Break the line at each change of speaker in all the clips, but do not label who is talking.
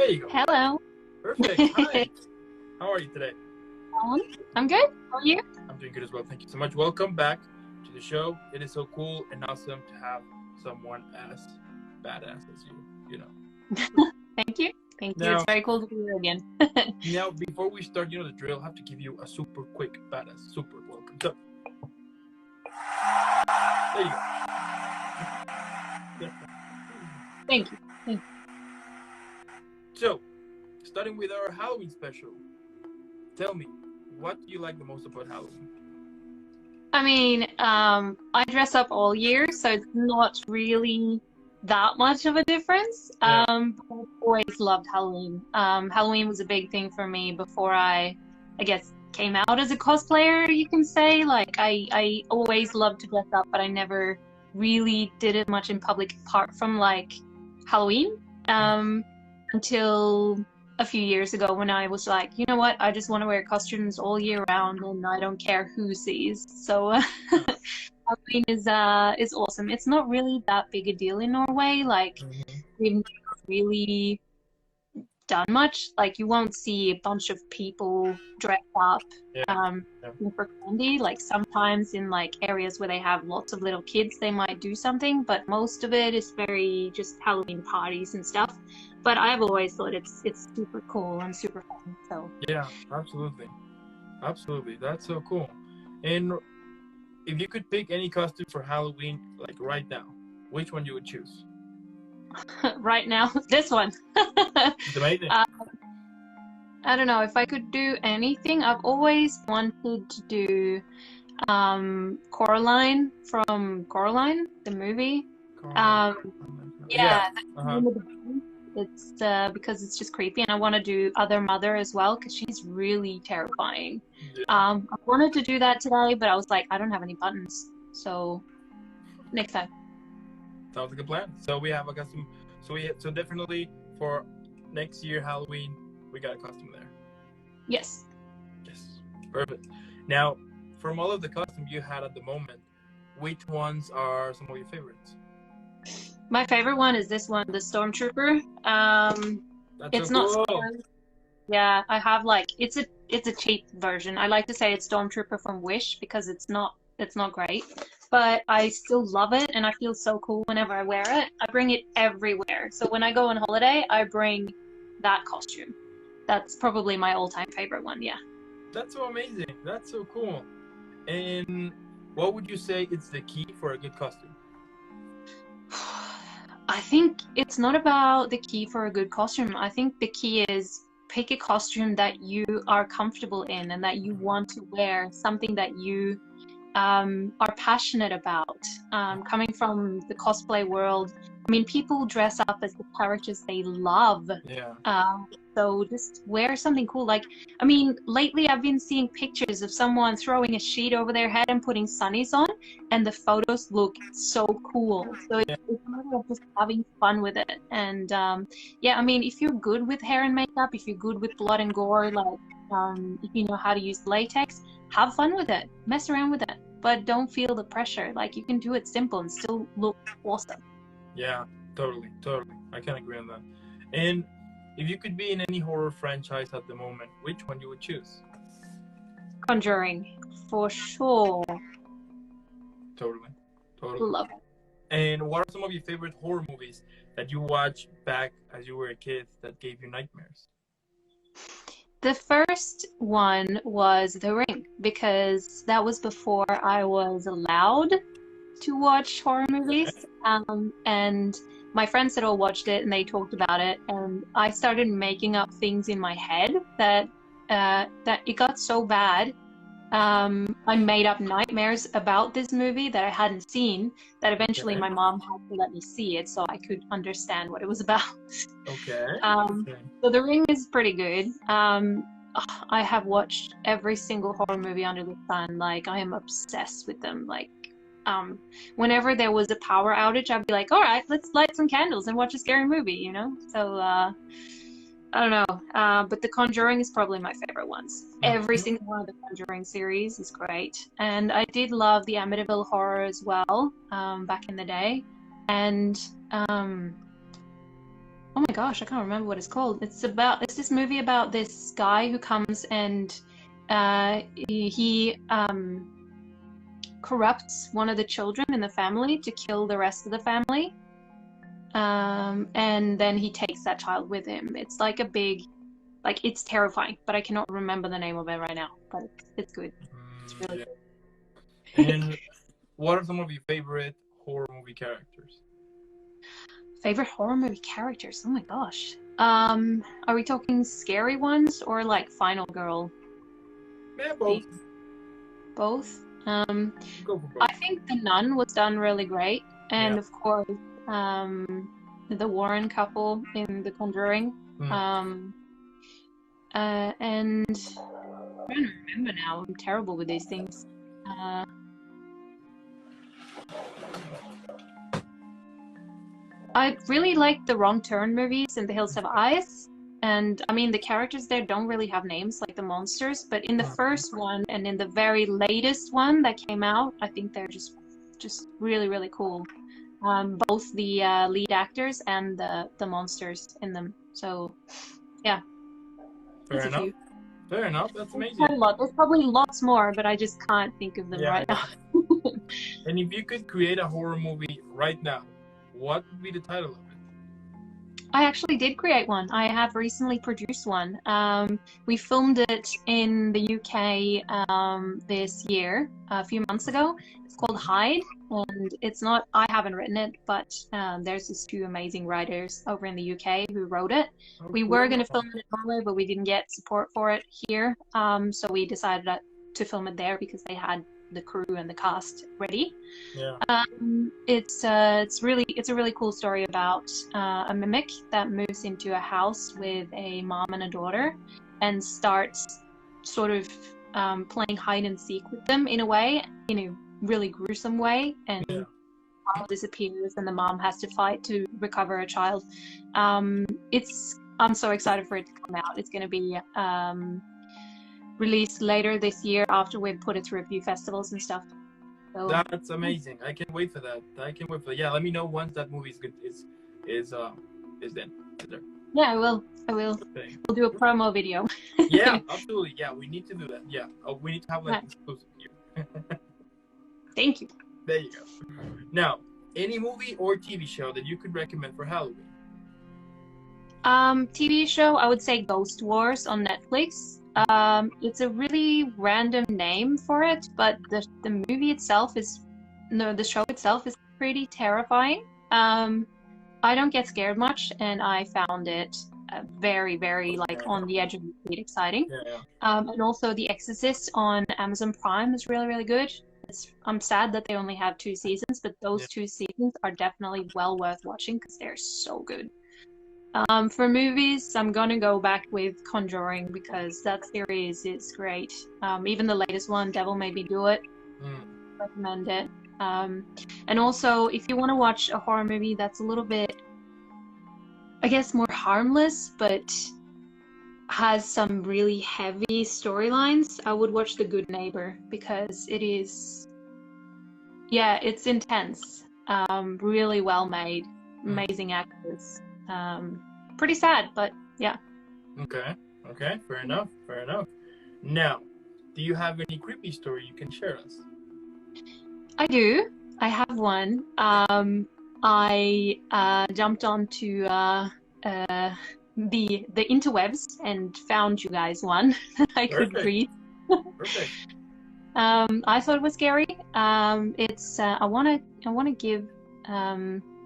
There you go.
Hello.
Perfect. Hi. How are you today?
I'm good. How are you?
I'm doing good as well. Thank you so much. Welcome back to the show. It is so cool and awesome to have someone as badass as you,
Thank you. Thank you.
Now,
It's very cool to be here again.
now, before we start, the drill, I have to give you a super quick badass, super welcome. So, there you go.
Thank you. Thank you.
So, starting with our Halloween special, tell me, what do you like the most about Halloween?
I mean, I dress up all year, so it's not really that much of a difference.
Yeah.
But I've always loved Halloween. Halloween was a big thing for me before I guess, came out as a cosplayer, you can say. Like, I always loved to dress up, but I never really did it much in public apart from, like, Halloween. Until a few years ago when I was like, you know what, I just want to wear costumes all year round and I don't care who sees. So Halloween is awesome. It's not really that big a deal in Norway. Like, we've never really done much. Like, you won't see a bunch of people dressed up for candy. Like, sometimes in like areas where they have lots of little kids, they might do something, but most of it is very just Halloween parties and stuff. But I've always thought it's super cool and super fun. So
Yeah, absolutely. Absolutely. That's so cool. And if you could pick any costume for Halloween, like right now, which one you would choose?
right now, this one.
It's amazing.
I don't know, if I could do anything, I've always wanted to do Coraline from Coraline, the movie. Yeah. It's because it's just creepy, and I want to do Other Mother as well because she's really terrifying.
Yeah.
I wanted to do that today, but I was like, I don't have any buttons, so next time.
Sounds like a plan. So we have a costume. So definitely for next year Halloween, we got a costume there.
Yes.
Yes. Perfect. Now, from all of the costumes you had at the moment, which ones are some of your favorites?
My favorite one is this one, the Stormtrooper. It's
so
not
cool.
scary. Yeah, I have like it's a cheap version. I like to say it's Stormtrooper from Wish because it's not great, but I still love it and I feel so cool whenever I wear it. I bring it everywhere. So when I go on holiday, I bring that costume. That's probably my all-time favorite one, yeah.
That's so amazing. That's so cool. And what would you say is the key for a good costume?
I think it's not about the key for a good costume. I think the key is pick a costume that you are comfortable in and that you want to wear, something that you are passionate about. Coming from the cosplay world, I mean, people dress up as the characters they love.
Yeah.
So just wear something cool. Like, I mean, lately I've been seeing pictures of someone throwing a sheet over their head and putting sunnies on, and the photos look so cool. So it's a matter of just having fun with it. And yeah, I mean, if you're good with hair and makeup, if you're good with blood and gore, like if you know how to use latex, have fun with it. Mess around with it. But don't feel the pressure. Like, you can do it simple and still look awesome.
Yeah, totally. I can agree on that. And if you could be in any horror franchise at the moment, which one you would choose?
Conjuring, for sure.
Totally.
Love it.
And what are some of your favorite horror movies that you watched back as you were a kid that gave you nightmares?
The first one was The Ring, because that was before I was allowed to watch horror movies. And my friends had all watched it and they talked about it, and I started making up things in my head that it got so bad. I made up nightmares about this movie that I hadn't seen, that eventually my mom had to let me see it so I could understand what it was about.
Okay.
So The Ring is pretty good. I have watched every single horror movie under the sun. Like, I am obsessed with them. Like, whenever there was a power outage, I'd be like, all right, let's light some candles and watch a scary movie, you know? So, I don't know. But The Conjuring is probably my favorite ones. Every single one of the Conjuring series is great. And I did love the Amityville horror as well, back in the day. And Oh my gosh, I can't remember what it's called. It's this movie about this guy who comes and he corrupts one of the children in the family to kill the rest of the family. And then he takes that child with him. It's like a big, like, it's terrifying, but I cannot remember the name of it right now. But it's good. It's really
Yeah.
good.
And what are some of your favorite horror movie characters?
Favorite horror movie characters? Oh my gosh. Are we talking scary ones or like Final Girl?
Yeah, both.
Both.
Go for both.
I think The Nun was done really great, and
Yeah.
of course, the Warren couple in The Conjuring. And I'm trying to remember now. I'm terrible with these things. I really like the Wrong Turn movies and The Hills Have Eyes. And I mean, the characters there don't really have names like the monsters, but in the first one and in the very latest one that came out, I think they're just really, really cool. Both the lead actors and the monsters in them. So, yeah.
Fair enough. Fair enough. That's amazing.
There's probably lots more, but I just can't think of them right now.
And if you could create a horror movie right now, what would be the title of it?
I actually did create one. I have recently produced one. We filmed it in the UK this year, a few months ago. It's called Hide, and it's not, I haven't written it, but there's these two amazing writers over in the UK who wrote it. We were going to film it in Norway, but we didn't get support for it here. So we decided to film it there because they had the crew and the cast ready.
Yeah.
It's a really cool story about a mimic that moves into a house with a mom and a daughter and starts sort of playing hide and seek with them in a way, in a really gruesome way, and the child disappears and the mom has to fight to recover a child. I'm so excited for it to come out. It's going to be released later this year after we've put it through a few festivals and stuff. So,
that's amazing. I can't wait for that. Yeah, let me know once that movie is good. Is then.
Yeah, I will.
Okay.
We'll do a promo video.
Yeah, absolutely. Yeah, we need to do that. Yeah, we need to have like exclusive here.
Thank you.
There you go. Now, any movie or TV show that you could recommend for Halloween?
TV show, I would say Ghost Wars on Netflix. It's a really random name for it, but the movie itself the show itself is pretty terrifying. I don't get scared much, and I found it very, very on the edge of the seat exciting.
Yeah.
And also The Exorcist on Amazon Prime is really, really good. I'm sad that they only have 2 seasons, but those 2 seasons are definitely well worth watching because they're so good. For movies, I'm gonna go back with Conjuring because that series is great. Even the latest one, Devil Made Me Do It, recommend it. And also, if you want to watch a horror movie that's a little bit, I guess, more harmless, but has some really heavy storylines, I would watch The Good Neighbor because it is, it's intense, really well made, amazing actors. Pretty sad, but yeah.
Okay, fair enough. Now, do you have any creepy story you can share us?
I do. I have one. I jumped onto the interwebs and found you guys one that I could read.
Perfect.
I thought it was scary. It's I want to give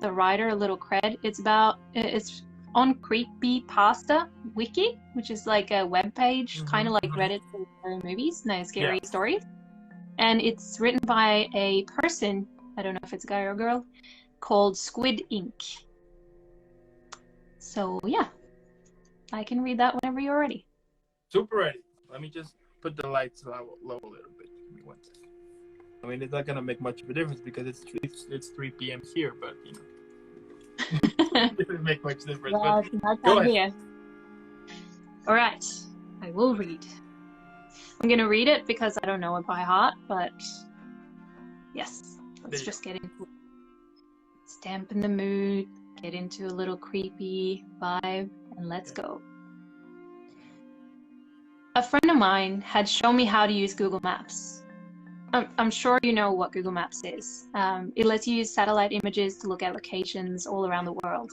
the writer a little cred. It's on Creepypasta Wiki, which is like a web page, kind of like Reddit for scary movies, scary stories. And it's written by a person, I don't know if it's a guy or a girl, called Squid Ink. So yeah, I can read that whenever you're ready.
Super ready. Let me just put the lights low a little bit. Give me 1 second. I mean, it's not gonna make much of a difference because it's 3 p.m. here, but you know, it doesn't make much difference.
Well,
but go ahead.
Here. All right, I will read. I'm gonna read it because I don't know it by heart, but yes, let's just get into it. Let's dampen the mood. get into a little creepy vibe, and let's go. A friend of mine had shown me how to use Google Maps. I'm sure you know what Google Maps is. It lets you use satellite images to look at locations all around the world.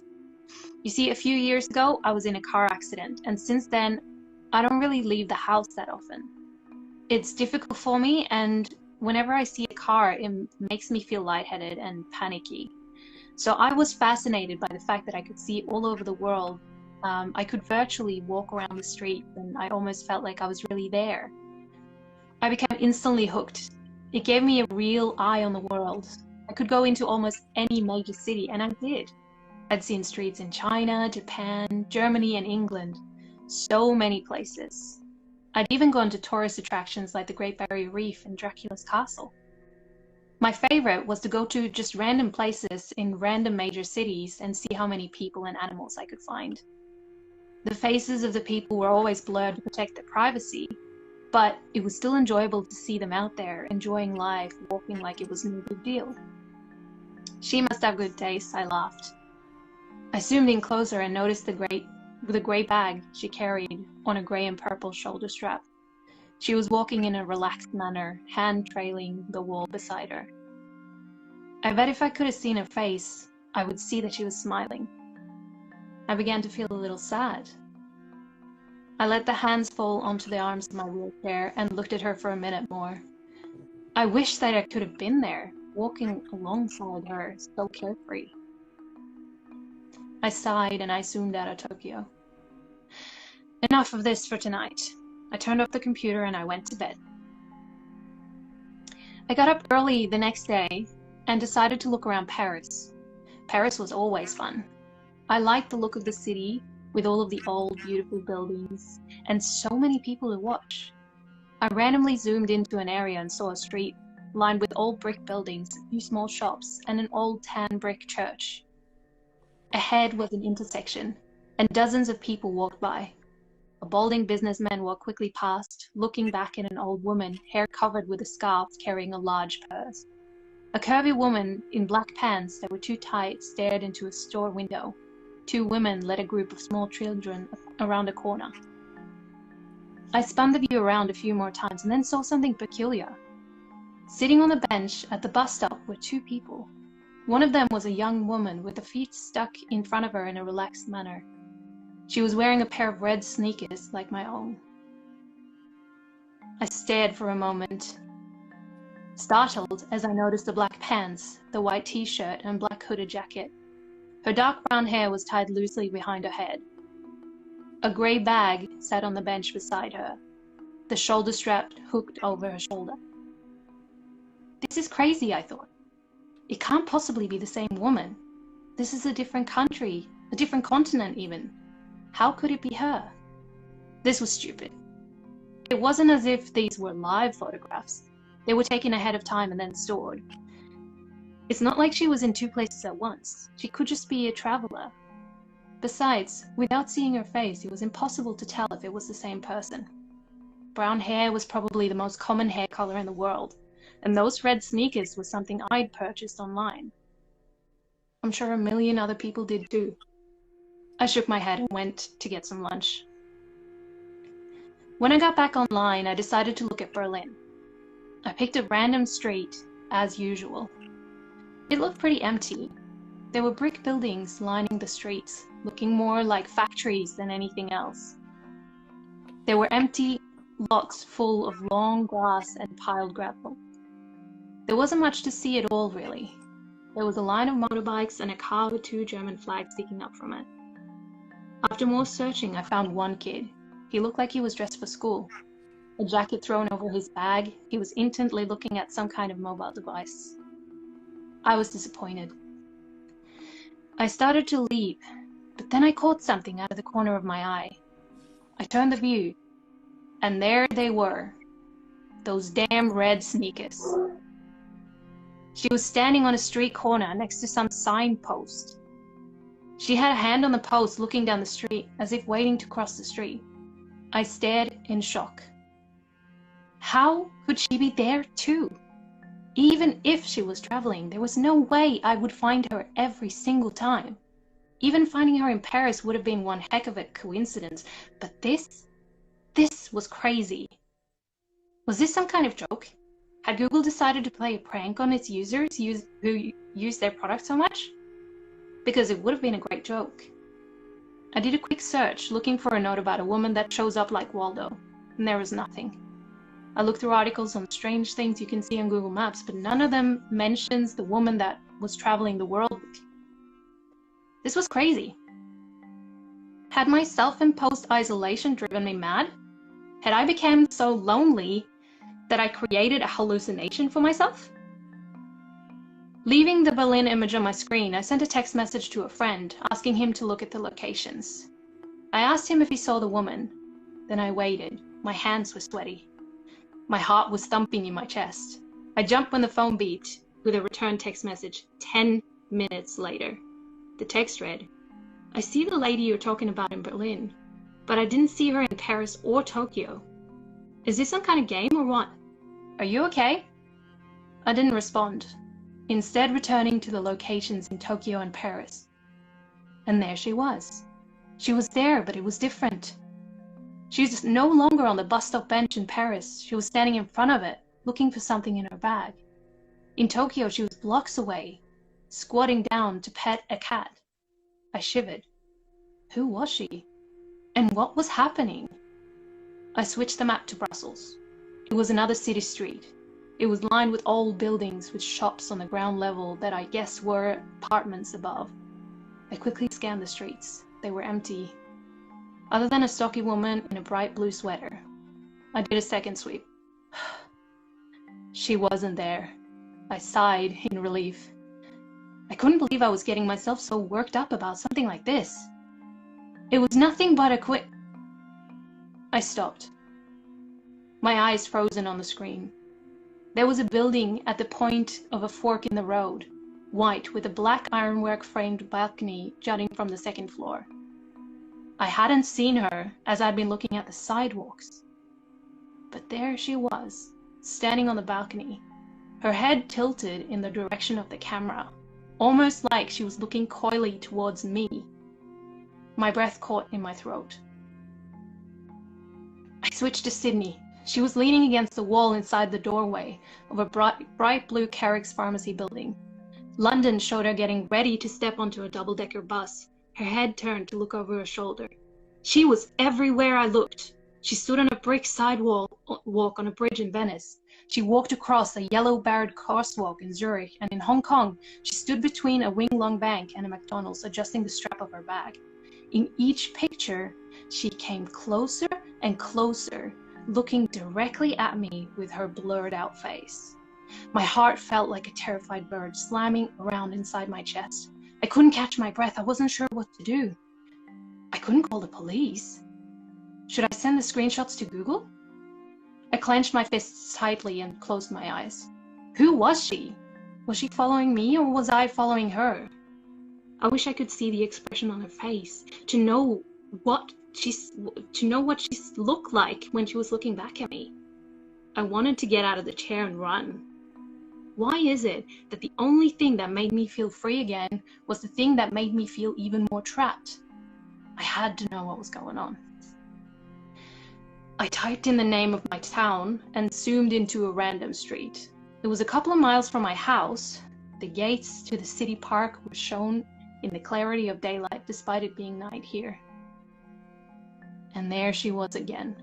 You see, a few years ago, I was in a car accident, and since then, I don't really leave the house that often. It's difficult for me, and whenever I see a car, it makes me feel lightheaded and panicky. So I was fascinated by the fact that I could see all over the world. I could virtually walk around the street, and I almost felt like I was really there. I became instantly hooked. It gave me a real eye on the world. I could go into almost any major city, and I did. I'd seen streets in China, Japan, Germany, and England. So many places. I'd even gone to tourist attractions like the Great Barrier Reef and Dracula's Castle. My favorite was to go to just random places in random major cities and see how many people and animals I could find. The faces of the people were always blurred to protect their privacy, but it was still enjoyable to see them out there, enjoying life, walking like it was no big deal. She must have good taste, I laughed. I zoomed in closer and noticed the grey bag she carried on a grey and purple shoulder strap. She was walking in a relaxed manner, hand trailing the wall beside her. I bet if I could have seen her face, I would see that she was smiling. I began to feel a little sad. I let the hands fall onto the arms of my wheelchair and looked at her for a minute more. I wish that I could have been there, walking alongside her, so carefree. I sighed and I zoomed out of Tokyo. Enough of this for tonight. I turned off the computer and I went to bed. I got up early the next day and decided to look around Paris. Paris was always fun. I liked the look of the city with all of the old, beautiful buildings and so many people to watch. I randomly zoomed into an area and saw a street lined with old brick buildings, a few small shops, and an old tan brick church. Ahead was an intersection, and dozens of people walked by. A balding businessman walked quickly past, looking back at an old woman, hair covered with a scarf, carrying a large purse. A curvy woman in black pants that were too tight stared into a store window. Two women led a group of small children around a corner. I spun the view around a few more times and then saw something peculiar. Sitting on the bench at the bus stop were two people. One of them was a young woman with her feet stuck in front of her in a relaxed manner. She was wearing a pair of red sneakers like my own. I stared for a moment, startled as I noticed the black pants, the white t-shirt, and black hooded jacket. Her dark brown hair was tied loosely behind her head. A grey bag sat on the bench beside her, the shoulder strap hooked over her shoulder. This is crazy, I thought. It can't possibly be the same woman. This is a different country, a different continent even. How could it be her? This was stupid. It wasn't as if these were live photographs. They were taken ahead of time and then stored. It's not like she was in two places at once. She could just be a traveler. Besides, without seeing her face, it was impossible to tell if it was the same person. Brown hair was probably the most common hair color in the world, and those red sneakers were something I'd purchased online. I'm sure a million other people did too. I shook my head and went to get some lunch. When I got back online, I decided to look at Berlin. I picked a random street, as usual. It looked pretty empty. There were brick buildings lining the streets, looking more like factories than anything else. There were empty lots full of long grass and piled gravel. There wasn't much to see at all, really. There was a line of motorbikes and a car with two German flags sticking up from it. After more searching, I found one kid. He looked like he was dressed for school. A jacket thrown over his bag, he was intently looking at some kind of mobile device. I was disappointed. I started to leave, but then I caught something out of the corner of my eye. I turned the view, and there they were, those damn red sneakers. She was standing on a street corner next to some signpost. She had a hand on the post looking down the street, as if waiting to cross the street. I stared in shock. How could she be there too? Even if she was traveling, there was no way I would find her every single time. Even finding her in Paris would have been one heck of a coincidence. But this was crazy. Was this some kind of joke? Had Google decided to play a prank on its users who use their product so much? Because it would have been a great joke. I did a quick search looking for a note about a woman that shows up like Waldo, and there was nothing. I looked through articles on strange things you can see on Google Maps, but none of them mentions the woman that was traveling the world. This was crazy. Had my self-imposed isolation driven me mad? Had I become so lonely that I created a hallucination for myself? Leaving the Berlin image on my screen, I sent a text message to a friend, asking him to look at the locations. I asked him if he saw the woman. Then I waited. My hands were sweaty. My heart was thumping in my chest. I jumped when the phone beeped with a return text message 10 minutes later. The text read, "I see the lady you're talking about in Berlin, but I didn't see her in Paris or Tokyo. Is this some kind of game or what? Are you okay?" I didn't respond, instead returning to the locations in Tokyo and Paris. And there she was. She was there, but it was different. She was no longer on the bus stop bench in Paris. She was standing in front of it, looking for something in her bag. In Tokyo, she was blocks away, squatting down to pet a cat. I shivered. Who was she? And what was happening? I switched the map to Brussels. It was another city street. It was lined with old buildings with shops on the ground level that I guess were apartments above. I quickly scanned the streets. They were empty, other than a stocky woman in a bright blue sweater. I did a second sweep. She wasn't there. I sighed in relief. I couldn't believe I was getting myself so worked up about something like this. It was nothing but a I stopped. My eyes frozen on the screen. There was a building at the point of a fork in the road, white with a black ironwork framed balcony jutting from the second floor. I hadn't seen her as I'd been looking at the sidewalks. But there she was, standing on the balcony, her head tilted in the direction of the camera, almost like she was looking coyly towards me. My breath caught in my throat. I switched to Sydney. She was leaning against the wall inside the doorway of a bright blue Carrick's pharmacy building. London showed her getting ready to step onto a double-decker bus, her head turned to look over her shoulder. She was everywhere I looked. She stood on a brick sidewalk on a bridge in Venice. She walked across a yellow-barred crosswalk in Zurich, and in Hong Kong, she stood between a Wing-Lung Bank and a McDonald's, adjusting the strap of her bag. In each picture, she came closer and closer, looking directly at me with her blurred-out face. My heart felt like a terrified bird slamming around inside my chest. I couldn't catch my breath. I wasn't sure what to do. I couldn't call the police. Should I send the screenshots to Google? I clenched my fists tightly and closed my eyes. Who was she? Was she following me or was I following her? I wish I could see the expression on her face, to know what she looked like when she was looking back at me. I wanted to get out of the chair and run. Why is it that the only thing that made me feel free again was the thing that made me feel even more trapped? I had to know what was going on. I typed in the name of my town and zoomed into a random street. It was a couple of miles from my house. The gates to the city park were shown in the clarity of daylight despite it being night here. And there she was again.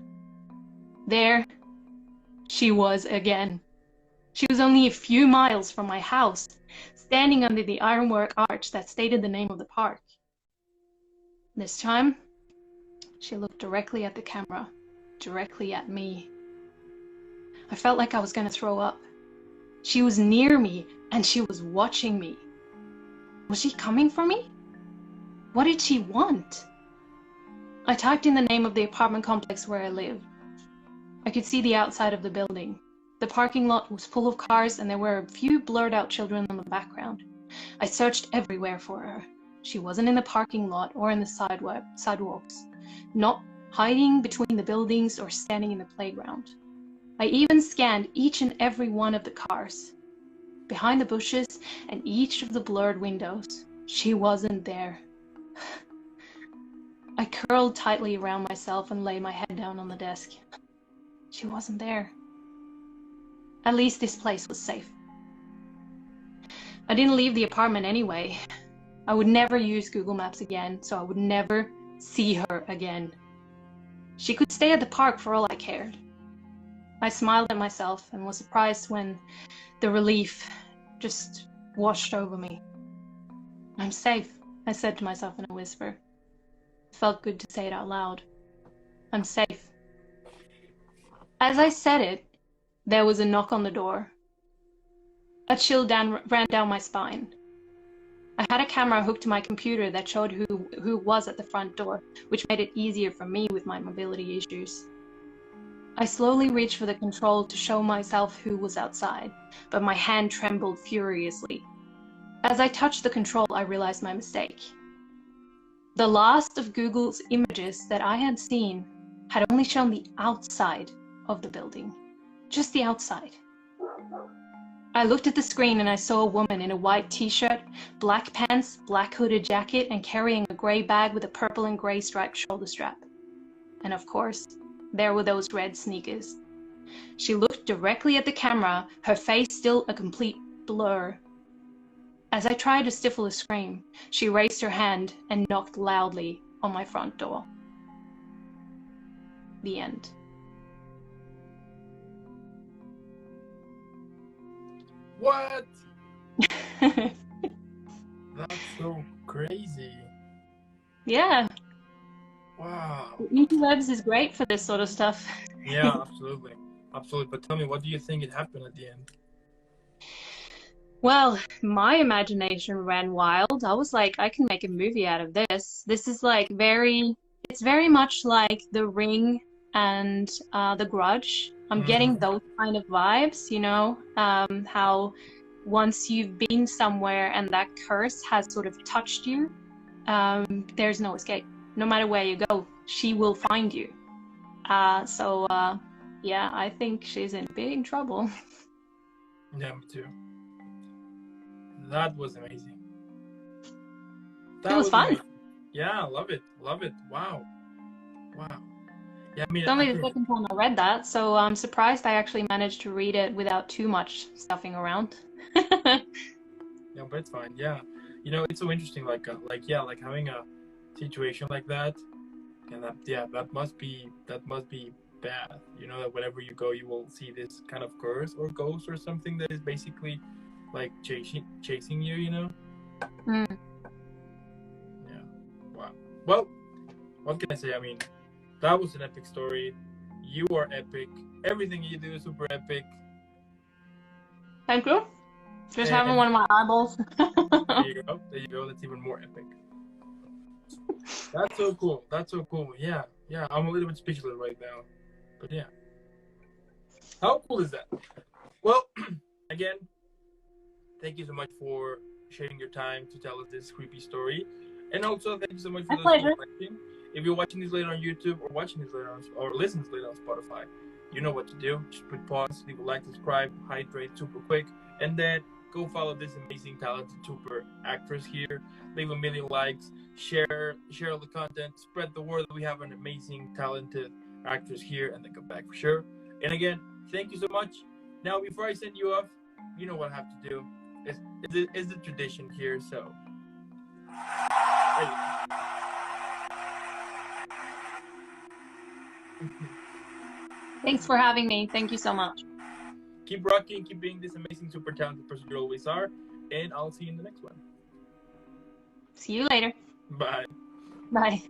There she was again. She was only a few miles from my house, standing under the ironwork arch that stated the name of the park. This time, she looked directly at the camera, directly at me. I felt like I was going to throw up. She was near me, and she was watching me. Was she coming for me? What did she want? I typed in the name of the apartment complex where I lived. I could see the outside of the building. The parking lot was full of cars and there were a few blurred out children in the background. I searched everywhere for her. She wasn't in the parking lot or in the sidewalks, not hiding between the buildings or standing in the playground. I even scanned each and every one of the cars. Behind the bushes and each of the blurred windows, she wasn't there. I curled tightly around myself and laid my head down on the desk. She wasn't there. At least this place was safe. I didn't leave the apartment anyway. I would never use Google Maps again, so I would never see her again. She could stay at the park for all I cared. I smiled at myself and was surprised when the relief just washed over me. I'm safe, I said to myself in a whisper. It felt good to say it out loud. I'm safe. As I said it, there was a knock on the door. A chill ran down my spine. I had a camera hooked to my computer that showed who was at the front door, which made it easier for me with my mobility issues. I slowly reached for the control to show myself who was outside, but my hand trembled furiously. As I touched the control, I realized my mistake. The last of Google's images that I had seen had only shown the outside of the building, just the outside. I looked at the screen and I saw a woman in a white t-shirt, black pants, black hooded jacket, and carrying a grey bag with a purple and grey striped shoulder strap. And of course, there were those red sneakers. She looked directly at the camera, her face still a complete blur. As I tried to stifle a scream, she raised her hand and knocked loudly on my front door. The end.
What? That's so crazy.
Yeah.
Wow.
Interwebs is great for this sort of stuff.
Yeah, absolutely. Absolutely. But tell me, what do you think it happened at the end?
Well, my imagination ran wild. I was like, I can make a movie out of this. This is like it's very much like The Ring and The Grudge. I'm getting those kind of vibes, you know, how once you've been somewhere and that curse has sort of touched you, there's no escape. No matter where you go, she will find you. Yeah, I think she's in big trouble.
Yeah, me too. That was amazing.
It was fun.
Amazing. Yeah, love it. Love it. Wow. Wow. Yeah, I mean,
It's only the second time I read that, so I'm surprised I actually managed to read it without too much stuffing around.
Yeah, but it's fine. Yeah, you know, it's so interesting. Like having a situation like that, and that must be bad. You know, that whenever you go, you will see this kind of curse or ghost or something that is basically like chasing you. You know.
Mm.
Yeah. Wow. Well, what can I say? I mean, that was an epic story. You are epic. Everything you do is super epic.
Thank you. Just having one of my eyeballs.
There you go. There you go. That's even more epic. That's so cool. That's so cool. Yeah. Yeah. I'm a little bit speechless right now. But yeah. How cool is that? Well, again, thank you so much for sharing your time to tell us this creepy story. And also, thank you so much for those who are watching. If you're watching this later on YouTube or watching this later on, or listening to this later on Spotify, you know what to do. Just put pause, leave a like, subscribe, hydrate super quick, and then go follow this amazing, talented, super actress here. Leave a million likes, share all the content, spread the word that we have an amazing, talented actress here, and then come back for sure. And again, thank you so much. Now, before I send you off, you know what I have to do. It's the tradition here, so.
Thanks for having me. Thank you so much.
Keep rocking, keep being this amazing, super talented person you always are, and I'll see you in the next one.
See you later.
Bye.
Bye.